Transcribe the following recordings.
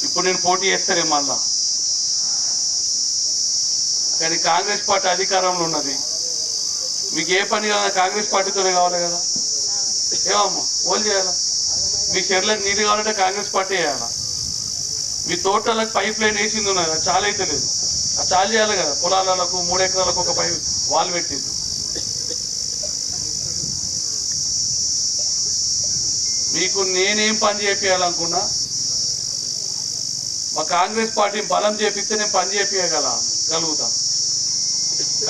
ఇప్పుడు నేను పోటీ చేస్తానే మళ్ళా, కానీ కాంగ్రెస్ పార్టీ అధికారంలో ఉన్నది. మీకు ఏ పని కావాలన్నా కాంగ్రెస్ పార్టీతోనే కావాలి కదా. ఏమమ్మా ఓన్ చేయాలా? మీ చెర్లకు నీళ్ళు కావాలంటే కాంగ్రెస్ పార్టీ వేయాలా? మీ తోటలకు పైప్ లైన్ వేసింది ఉన్నది, అది చాలా అయితే లేదు, అది చాలా చేయాలి కదా. పొలాలకు 3 ఎకరాలకు ఒక పైప్ వాళ్ళు పెట్టింది. మీకు నేనేం పని చేయాలనుకున్నా మా కాంగ్రెస్ పార్టీని బలం చేపిస్తే నేను పని చేపించగలుగుతా.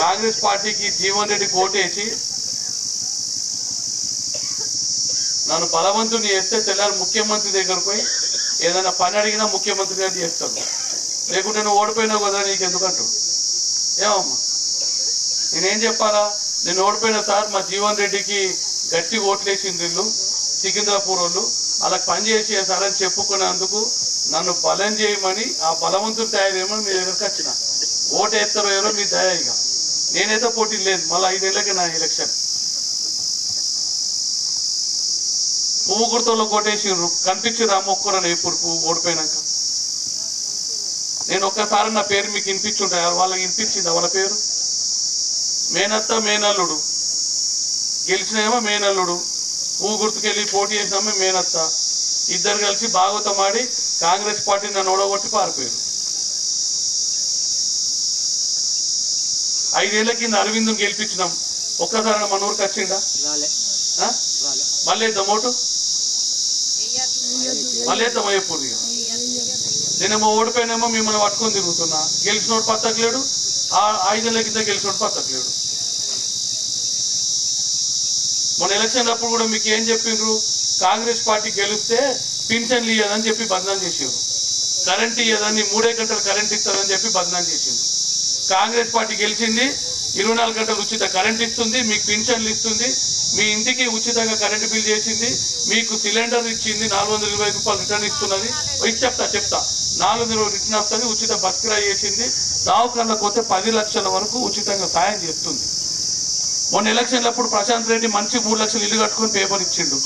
కాంగ్రెస్ పార్టీకి జీవన్ రెడ్డి కోటేసి నన్ను బలవంతుని చేస్తే తెల్లారి ముఖ్యమంత్రి దగ్గరకు పోయి ఏదైనా పని అడిగినా ముఖ్యమంత్రి గారు చేస్తాను. లేకుంటే నువ్వు ఓడిపోయినావు కదా నీకు ఎందుకంటూ. ఏమమ్మా నేనేం చెప్పాలా? నేను ఓడిపోయినా సార్, మా జీవన్ రెడ్డికి గట్టి ఓట్లేసింది వీళ్ళు సికింద్రాపూర్ వాళ్ళు, అలా పని చేసి సార్ అని చెప్పుకునేందుకు నన్ను బలం చేయమని ఆ బలవంతుడు తయారు చేయమని మీ దగ్గరకు వచ్చిన. ఓటు వేస్తారో ఎవరో మీ దయ. ఇక నేనైతే పోటీ లేదు, మళ్ళీ 5 ఏళ్ళకి నా ఎలక్షన్. పువ్వు గుర్తుల్లో కోటేసిండ్రు, కనిపించారు ఆ మొక్కరని ఎప్పుడు ఓడిపోయినాక. నేను ఒక్కసారి నా పేరు మీకు వినిపించుంటా, వాళ్ళకి వినిపించిందా వాళ్ళ పేరు? మేనత్త మేనల్లుడు, గెలిచినేమో మేనల్లుడు, పువ్వు గుర్తుకెళ్ళి పోటీ చేసినామో మేనత్త. ఇద్దరు కలిసి భాగవతం ఆడి కాంగ్రెస్ పార్టీ నన్ను ఓడగొట్టి పారిపోయారు. 5 ఏళ్ల కింద అరవింద్ గెలిపించినాం, ఒక్కసారి మన ఊరికి వచ్చిందా? మళ్ళీ వేద్దాం ఓటు, మళ్ళీ వేద్దాం అయ్యప్పుడు. నేనేమో ఓడిపోయినేమో మిమ్మల్ని పట్టుకొని తిరుగుతున్నా, గెలిచినోడు పత్తకలేడు, 5 ఏళ్ల కింద గెలిచినోడు పత్తకలేడు. మన ఎలక్షన్ అప్పుడు కూడా మీకు ఏం చెప్పిండ్రు? కాంగ్రెస్ పార్టీ గెలిస్తే పింఛన్లు ఇయ్యదని చెప్పి బదనాం చేసారు, కరెంట్ ఇయ్యదని 3 గంటలు కరెంట్ ఇస్తారని చెప్పి బదనాం చేసిండ్రు. కాంగ్రెస్ పార్టీ గెలిచింది, 24 గంటలు ఉచిత కరెంట్ ఇస్తుంది, మీకు పింఛన్లు ఇస్తుంది, మీ ఇంటికి ఉచితంగా కరెంటు బిల్ చేసింది, మీకు సిలిండర్ ఇచ్చింది, 420 రూపాయలు రిటర్న్ ఇస్తున్నది. చెప్తా 400 రిటర్న్ వస్తుంది, ఉచిత బస్ కిరాయి చేసింది, దావకాళ్ళకు పోతే 10 లక్షల వరకు ఉచితంగా సాయం చేస్తుంది. మొన్న ఎలక్షన్లప్పుడు ప్రశాంత్ రెడ్డి మంచి 3 లక్షలు ఇల్లు కట్టుకుని పేపర్ ఇచ్చిండు.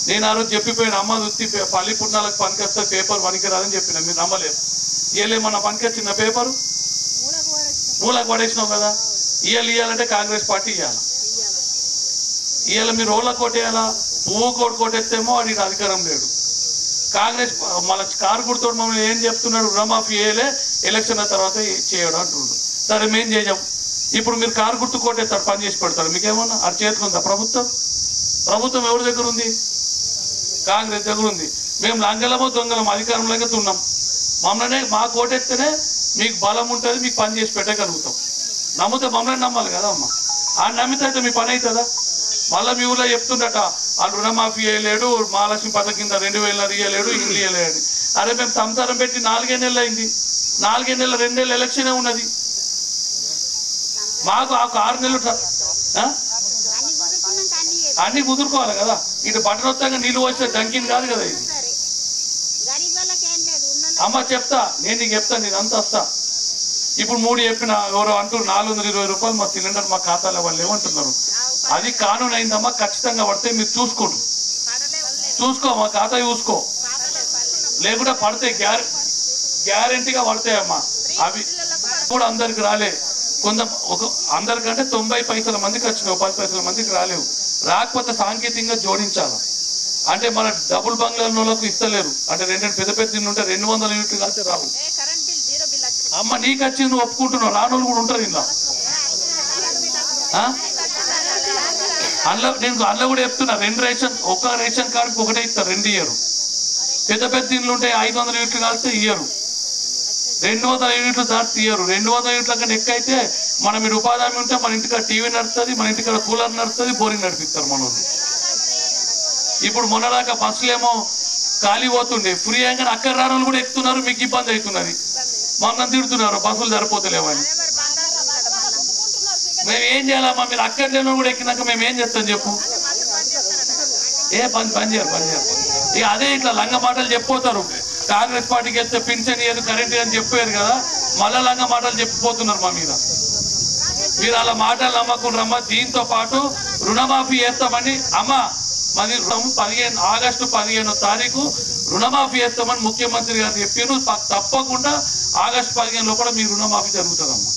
నేను ఆ రోజు చెప్పిపోయిన అమ్మ వృత్తి పల్లి పుట్నాలకు పనికొస్తే పేపర్ పనికిరాదని చెప్పిన, మీరు నమ్మలేదు. ఏలేమన్నా పనికొచ్చిన పేపరు మూలకు పడేసినావు కదా. ఇయ్యాలంటే కాంగ్రెస్ పార్టీ ఇవ్వాలి. ఇవాళ మీరు రోడ్ల కోటేయాలా? పువ్వు కోటేస్తేమో వాడికి అధికారం లేడు. కాంగ్రెస్ మన కారు గుర్తు మమ్మల్ని ఏం చెప్తున్నాడు? రుణమాఫీ చేయలే, ఎలక్షన్ తర్వాత చేయడం అంటున్నాడు. సరే మేం చేయం. ఇప్పుడు మీరు కారు గుర్తు కోటేస్తారు, పని చేసి పెడతారు. మీకేమన్నా అది చేతుకుందా ప్రభుత్వం? ప్రభుత్వం ఎవరి దగ్గర ఉంది? కాంగ్రెస్ దగ్గర ఉంది. మేము లంగలమో దొంగలమో అధికారంలోకి ఉన్నాం. మమ్మల్ని మా కోటెత్తేనే మీకు బలం ఉంటుంది, మీకు పని చేసి పెట్టగలుగుతాం. నమ్మితే మమ్మల్ని నమ్మాలి కదా అమ్మ. ఆ నమ్మితే అయితే మీ పని అవుతుందా? మళ్ళీ మీ ఊళ్ళో చెప్తుండట వాళ్ళు రుణమాఫీ చేయలేడు, మహాలక్ష్మి పథకం కింద 2000 ఇయ్యలేడు, ఇల్లు ఇయ్యలేడు. అరే మేము సంసారం పెట్టి 4 నెలలు అయింది, 4 నెలలు 2 నెలలు ఎలక్షనే ఉన్నది. మాకు ఆ 6 నెలలు అన్ని కుదురుకోవాలి కదా. ఇటు పట్టణొత్తంగా నీళ్ళు వచ్చే డంకిన్ కాదు కదా ఇది. అమ్మ చెప్తా, నేను నీకు చెప్తా, నేను అంత వస్తా. ఇప్పుడు 3 చెప్పిన ఎవరో అంటూ 420 రూపాయలు మా సిలిండర్ మా ఖాతాలో వాళ్ళు ఏమంటున్నారు? అది కానూన్ అయిందమ్మా, ఖచ్చితంగా పడితే మీరు చూసుకో, మా ఖాతా చూసుకో, లేకుండా పడితే గ్యారెంటీగా పడతాయమ్మా. అవి కూడా అందరికి రాలే, అందరికంటే 90 పైసల మందికి వచ్చినావు, 10 పైసల మందికి రాలేవు. రాకపోతే సాంకేతికంగా జోడించాలి. అంటే మన డబుల్ బంగ్లాలకు ఇస్తలేరు, అంటే 2 పెద్ద ఇల్లు ఉంటే 200 యూనిట్లు కలిసి రావు. అమ్మ నీకు వచ్చి నువ్వు ఒప్పుకుంటున్నావు, రానోళ్ళు కూడా ఉంటారు ఇలా. నేను అందులో కూడా చెప్తున్నా, 2 రేషన్, ఒక రేషన్ కార్డుకి ఒకటే ఇస్తారు, 2 ఇయ్యరు. పెద్ద ఇల్లు ఉంటే 500 యూనిట్లు కలిస్తే ఇయ్యరు, 200 యూనిట్లు దాటి ఇయ్యరు. 200 యూనిట్ల కన్నా ఎక్కువ అయితే మనం మీరు ఉపాధి హామీ ఉంటే మన ఇంటికి టీవీ నడుస్తుంది, మన ఇంటికి కూలర్ నడుస్తుంది, బోరింగ్ నడిపిస్తారు మన వాళ్ళు. ఇప్పుడు మొన్నదాకా బస్సులేమో ఖాళీ పోతుండే, ఫ్రీ అయ్యాక అక్కడ రాను కూడా ఎక్కుతున్నారు, మీకు ఇబ్బంది అవుతున్నది. మమ్మల్ని తిడుతున్నారు బస్సులు సరిపోతలేవని. మేము ఏం చేయాలమ్మా? మీరు అక్కడ లేని కూడా ఎక్కినాక మేము ఏం చేస్తాం చెప్పు? పని చేయరు. ఇక అదే ఇట్లా లంగ మాటలు చెప్పిపోతారు. కాంగ్రెస్ పార్టీకి వెళ్తే పింఛన్ ఇయ్యదు, కరెంట్ అని చెప్పారు కదా, మళ్ళా లంగ మాటలు చెప్పిపోతున్నారు మా మీద. మీరు అలా మాటలు నమ్మకుండ్రమ్మా. దీంతో పాటు రుణమాఫీ చేస్తామని అమ్మ, మరి ఆగస్టు 15వ తారీఖు రుణమాఫీ చేస్తామని ముఖ్యమంత్రి గారు చెప్పారు. తప్పకుండా ఆగస్టు 15 లోపల మీ రుణమాఫీ జరుగుతుందమ్మా.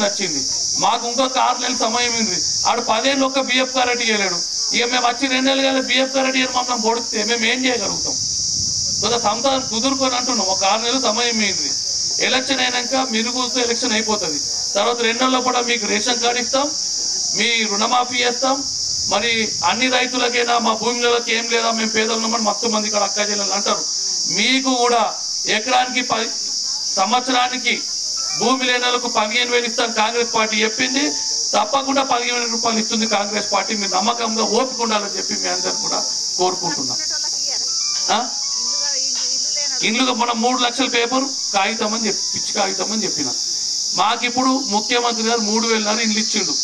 నచ్చింది మాకు ఇంకొక 6 నెలల సమయం ఉంది. ఆడు 10 ఏళ్ళు ఒక్క బిఎఫ్ కారెట్ ఇవ్వలేడు. ఇక మేము వచ్చి 2 నెలలు కదా బిఎఫ్ కారెట్ ఇవ్వడం మమ్మల్ని పొడిస్తే మేము ఏం చేయగలుగుతాం? కొంత సంతానం కుదురుకొని అంటున్నాం. ఒక 6 నెలల సమయం ఉంది. ఎలక్షన్ అయినాక మిరుగుతో ఎలక్షన్ అయిపోతుంది. తర్వాత 2 నెలల్లో కూడా మీకు రేషన్ కార్డు ఇస్తాం, మీ రుణమాఫీ చేస్తాం. మరి అన్ని రైతులకైనా మా భూములకి ఏం లేదా మేము పేదలు ఉన్నామని మొత్తం మంది ఇక్కడ అక్క జిల్లాలు అంటారు. మీకు కూడా ఎకరానికి సంవత్సరానికి భూమి లేనలకు 15,000 ఇస్తాను కాంగ్రెస్ పార్టీ చెప్పింది. తప్పకుండా 15,000 రూపాయలు ఇస్తుంది కాంగ్రెస్ పార్టీ. మీరు నమ్మకంగా ఓపిక ఉండాలని చెప్పి మీ అందరు కూడా కోరుకుంటున్నాం. ఇండ్లుగా మనం 3 లక్షల పేపర్ కాగితం అని చెప్పి పిచ్చి కాగితం అని చెప్పిన. మాకిప్పుడు ముఖ్యమంత్రి గారు 3,000 ఇండ్లు ఇచ్చిండు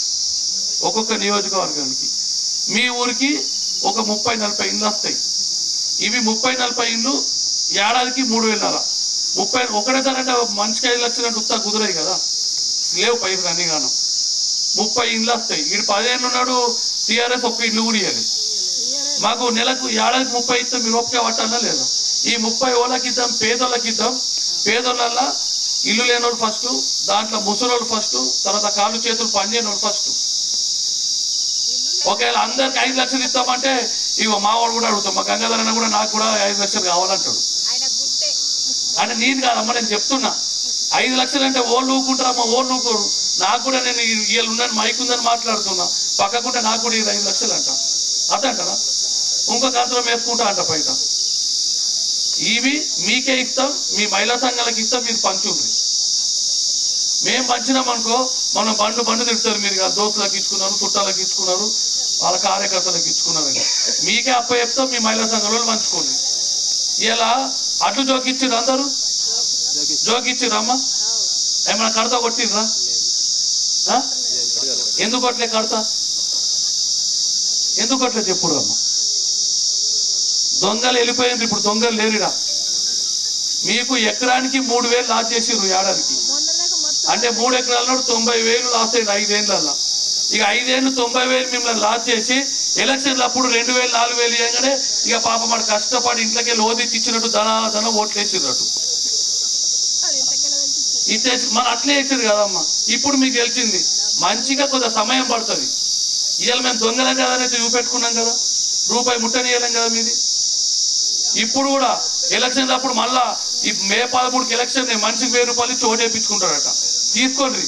ఒక్కొక్క నియోజకవర్గానికి. మీ ఊరికి ఒక 30-40 ఇండ్లు వస్తాయి. ఇవి 30-40 ఇండ్లు ఏడాదికి 3,000. 30 ఒకటేసారి అంటే మనిషికి 5 లక్షలు అంటే ఉత్తా కుదరాయి కదా, లేవు పైసలు అన్ని గాను. 30 ఇండ్లు వస్తాయి. వీడు 10 ఏళ్ళు ఉన్నాడు, టీఆర్ఎస్ ఒక్క ఇల్లు కూడా ఇవ్వాలి. మాకు నెలకు ఏడాదికి 30 ఇస్తాం. మీరు ఒప్పుగా పట్టాలా లేదా? ఈ 30 వాళ్ళకి ఇద్దాం, పేదోళ్ళకి ఇద్దాం. పేదోళ్ళ ఇల్లు లేనోళ్ళు ఫస్ట్, దాంట్లో ముసలోళ్ళు ఫస్ట్, తర్వాత కాళ్ళు చేతులు పనిచేయనోళ్ళు ఫస్ట్. ఒకవేళ అందరికి 5 లక్షలు ఇస్తామంటే ఇగో మావాడు కూడా అడుగుతాం. మా గంగాధర అన్న కూడా నాకు కూడా 5 లక్షలు కావాలంటాడు. అంటే నీది కాదమ్మా, నేను చెప్తున్నా. 5 లక్షలు అంటే ఓళ్ళు ఊకుంటారమ్మా, ఓళ్ళు ఊకోరు. నాకు కూడా నేను వీళ్ళు ఉన్నాను మైక్ ఉందని మాట్లాడుతున్నా. పక్కకుంటే నాకు కూడా 5 లక్షలు అంట అదంటారా? ఇంకొక అంతరం వేసుకుంటా అంట బయట. ఇవి మీకే ఇస్తాం, మీ మహిళా సంఘాలకు ఇస్తాం, మీరు పంచుండ్రి. మేము పంచినామనుకో మనం బండు తిడతారు. మీరు దోస్తులకు ఇచ్చుకున్నారు, చుట్టాలకు ఇచ్చుకున్నారు, వాళ్ళ కార్యకర్తలకు ఇచ్చుకున్నారని. మీకే అప్ప చెప్తాం, మీ మహిళా సంఘాలలో పంచుకోండి. ఇలా అడ్డు జోకిచ్చిర్రు, అందరూ జోకిచ్చిర్రమ్మా. ఏమన్నా కడతా కొట్టిర్రా? ఎందుకు కొట్టలే కడతా? ఎందుకు కొట్టలే చెప్పురమ్మా. దొంగలు వెళ్ళిపోయింది, ఇప్పుడు దొంగలు లేరుడా. మీకు ఎకరానికి 3,000 లాస్ చేసిర్రు ఏడాదికి. అంటే 3 ఎకరాల్లో 90,000 లాస్ అయ్యింది 5 ఏళ్ళల్లో. ఇక 5 ఏళ్ళు 90,000 మిమ్మల్ని లాస్ చేసి ఎలక్షన్లు అప్పుడు 2,000 4,000 ఇవ్వగానే ఇక పాప మన కష్టపడి ఇంట్లోకి లోదిచ్చి ఇచ్చినట్టు ధన ఓట్లు వేసిర్రట్టు ఇచ్చేసి మన అట్లే వేసారు కదమ్మా. ఇప్పుడు మీకు గెలిచింది మంచిగా కొంత సమయం పడుతుంది. ఇవాళ మేము దొంగలం కదనైతే చూపెట్టుకున్నాం కదా, రూపాయి ముట్టనియలేం కదా మీది. ఇప్పుడు కూడా ఎలక్షన్ అప్పుడు మళ్ళా ఈ మే 13కి ఎలక్షన్ మనిషికి 1000 రూపాయలు ఇచ్చి ఓటు వేయించుకుంటారట. తీసుకోండి.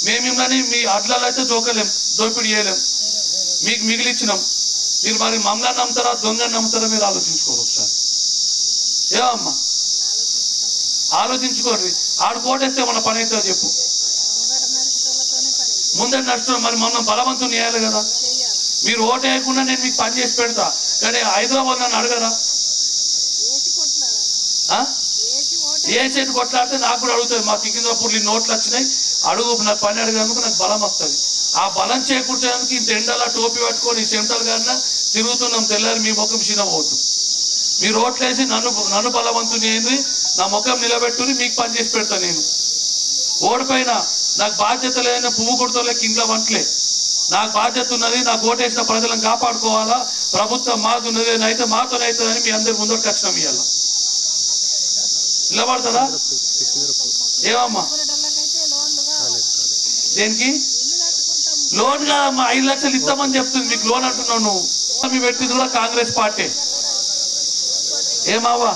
మేము మిమ్మల్ని మీ అడ్లలో అయితే జోకలేం, దోపిడీ చేయలేం. మీకు మిగిలిచ్చినాం. మీరు మరి మమ్మల్ని నమ్ముతారా దొంగని నమ్ముతారా మీరు ఆలోచించుకోరు ఒకసారి. ఏమమ్మా ఆలోచించుకోండి. ఆడు కోటేస్తే మన పని అవుతుందో చెప్పు. ముందే నడుస్తున్నాం, మరి మనం బలవంతుని వేయాలి కదా. మీరు ఓటు వేయకుండా నేను మీకు పని చేసి పెడతా, కానీ హైదరాబాద్ నన్ను అడగరా? ఏ చేతి కొట్లాడితే నాకు కూడా అడుగుతుంది. మా సికింద్రాపూర్లో నోట్లు వచ్చినాయి, అడుగు నాకు పని అడిగేందుకు నాకు బలం వస్తుంది. ఆ బలం చేకూర్చేందుకు ఇంత ఎండలా టోపీ పట్టుకొని సెంట్రల్ గారిన తిరుగుతున్నాం. తెల్లారి మీ ముఖం చిన్నవద్దు. మీరు ఓట్లేసి నన్ను బలవంతుని అయింది, నా ముఖం నిలబెట్టుని మీకు పని చేసి పెడతా. నేను ఓడిపోయినా నాకు బాధ్యత లేదని పువ్వు కుడుతోలేక ఇంట్లో వంటలే. నాకు బాధ్యత ఉన్నది. నాకు ఓటేసిన ప్రజలను కాపాడుకోవాలా, ప్రభుత్వం మాది ఉన్నది, అయితే మాతోనైతుందని మీ అందరి ముందరికి వచ్చినాం. ఇవాళ నిలబడతారా? ఏమమ్మా దేనికి లోన్ కాదమ్మా, 5 లక్షలు ఇస్తామని చెప్తుంది. మీకు లోన్ అంటున్నావు నువ్వు. మీ పెట్టింది కూడా కాంగ్రెస్ పార్టీ. ఏమావా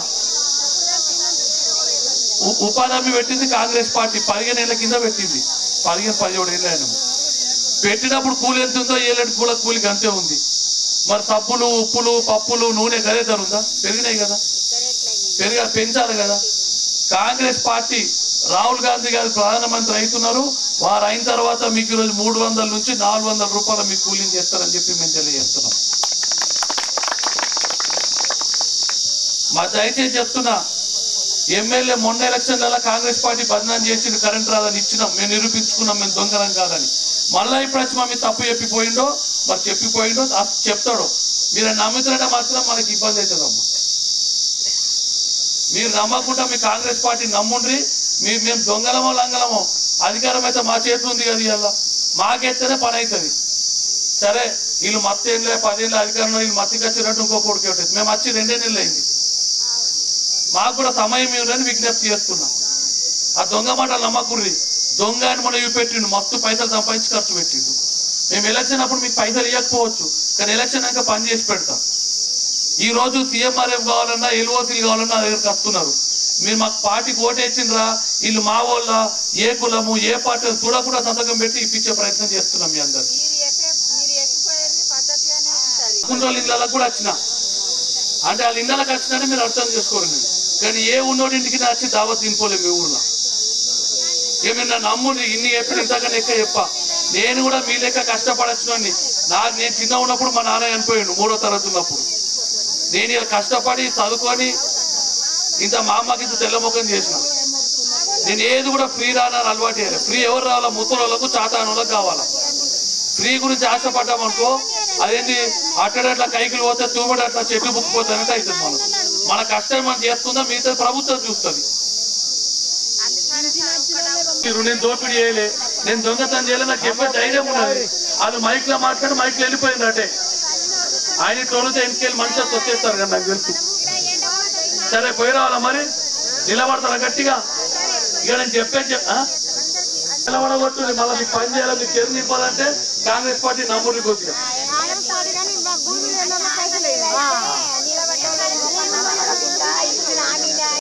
ఉపాధి హామీ పెట్టింది కాంగ్రెస్ పార్టీ. 15 ఏళ్ల కింద పెట్టింది. 15-17 ఏళ్ళు అయినా పెట్టినప్పుడు కూలి ఎంత ఉందో ఏళ్ళకి కూడా కూలికి అంతే ఉంది. మరి సబ్బులు, ఉప్పులు, పప్పులు, నూనె గదే ధర ఉందా? పెరిగినాయి కదా, పెంచాలి కదా. కాంగ్రెస్ పార్టీ రాహుల్ గాంధీ గారు ప్రధానమంత్రి అవుతున్నారు. వారు అయిన తర్వాత మీకు ఈరోజు 300 నుంచి 400 రూపాయలు మీకు కూలింగ్ చేస్తారని చెప్పి మేము తెలియజేస్తున్నాం. మా దయచేసి చెప్తున్నా, ఎమ్మెల్యే మొన్న ఎలక్షన్లలో కాంగ్రెస్ పార్టీ బదనాం చేసి కరెంట్ రాదని ఇచ్చినాం. మేము నిరూపించుకున్నాం మేము దొంగలం కాదని. మళ్ళా ఇప్పుడు వచ్చి మా మీద తప్పు చెప్పిపోయిండో, మరి చెప్పిపోయిండో చెప్తాడు. మీరు నమ్ముతారంటే మాత్రం మనకి ఇబ్బంది అవుతుందమ్మా. మీరు నమ్మకుండా మీ కాంగ్రెస్ పార్టీ నమ్ముండ్రి. మేము దొంగలమో లంగలమో అధికారం అయితే మా చేతులు ఉంది కదా. ఇవాళ మాకెత్తేనే పని అవుతుంది. సరే వీళ్ళు మత్తు ఏళ్ళే 10 ఏళ్ళ అధికారంలో వీళ్ళు మత్తికి వచ్చినట్టు ఇంకో కొడుకు ఉంటుంది. మేము వచ్చి 2 నెలలు అయింది. మాకు కూడా సమయం ఇవ్వని విజ్ఞప్తి చేస్తున్నాం. ఆ దొంగ మాటలు నమ్మకుర్రి. దొంగ అని మనం చూపెట్టిండు, మస్తు పైసలు సంపాదించి ఖర్చు పెట్టిండు. మేము ఎలక్షన్ అప్పుడు మీకు పైసలు ఇవ్వకపోవచ్చు, కానీ ఎలక్షన్ అంతా పని చేసి పెడతాం. ఈ రోజు సీఎంఆర్ఎఫ్ కావాలన్నా ఎల్ఓసీలు కావాలన్నా నా దగ్గరకు వస్తున్నారు. మీరు మాకు పార్టీకి ఓటేసిండ్రా, వీళ్ళు మా వాళ్ళ, ఏ కులము ఏ పార్టీ చూడకుండా సంతకం పెట్టి ఇప్పించే ప్రయత్నం చేస్తున్నాం. మీ అందరు ఇళ్ళకి కూడా వచ్చిన అంటే వాళ్ళ ఇళ్ళకి వచ్చినట్టు మీరు అర్థం చేసుకోండి. కానీ ఏ ఉన్నోడి ఇంటికి వచ్చి దావత్ తినిపోలేదు మీ ఊర్లో. ఏమైనా నమ్ముని ఇన్ని చెప్పిన ఇంతకన్నా ఎక్కువ చెప్ప. నేను కూడా మీ లెక్క కష్టపడచ్చినోడిని. నేను చిన్న ఉన్నప్పుడు మా నాన్న చనిపోయాడు 3వ తరగతి ఉన్నప్పుడు. నేను ఇలా కష్టపడి చదువుకొని ఇంత మా అమ్మకి ఇంత తెల్లముఖం చేసిన. నేను ఏది కూడా ఫ్రీ రానని అలవాటు చేయాలి. ఫ్రీ ఎవరు రావాలా? ముసలోళ్ళకు చాటానోళ్ళకు కావాలా. ఫ్రీ గురించి ఆశపడ్డామనుకో అదేంటి అట్టడట్లా కైకిలు పోతే తూబడి అట్లా చెట్లు బుక్కిపోతానంటే అవుతుంది. మన కష్టం మనం చేసుకుందాం, మిగతా ప్రభుత్వం చూస్తుంది. నేను దోపిడీ చేయలే, నేను దొంగతనం చేయలే, నాకు చెప్పే ధైర్యం ఉన్నది. వాళ్ళు మైక్ లో మాట్లాడి మైక్ లో వెళ్ళిపోయిందంటే ఆయన తోలితే ఇంటికెళ్ళి మనిషి వచ్చేస్తారు కదా నాకు తెలుసు. సరే పోయి రావాలా మరి? నిలబడతారా గట్టిగా? ఇక నేను చెప్పేది నిలబడగొట్టు. మళ్ళీ మీకు పని చేయాలి, మీకు చెరు నింపాలంటే కాంగ్రెస్ పార్టీ నమ్ముడికి కొద్దిగా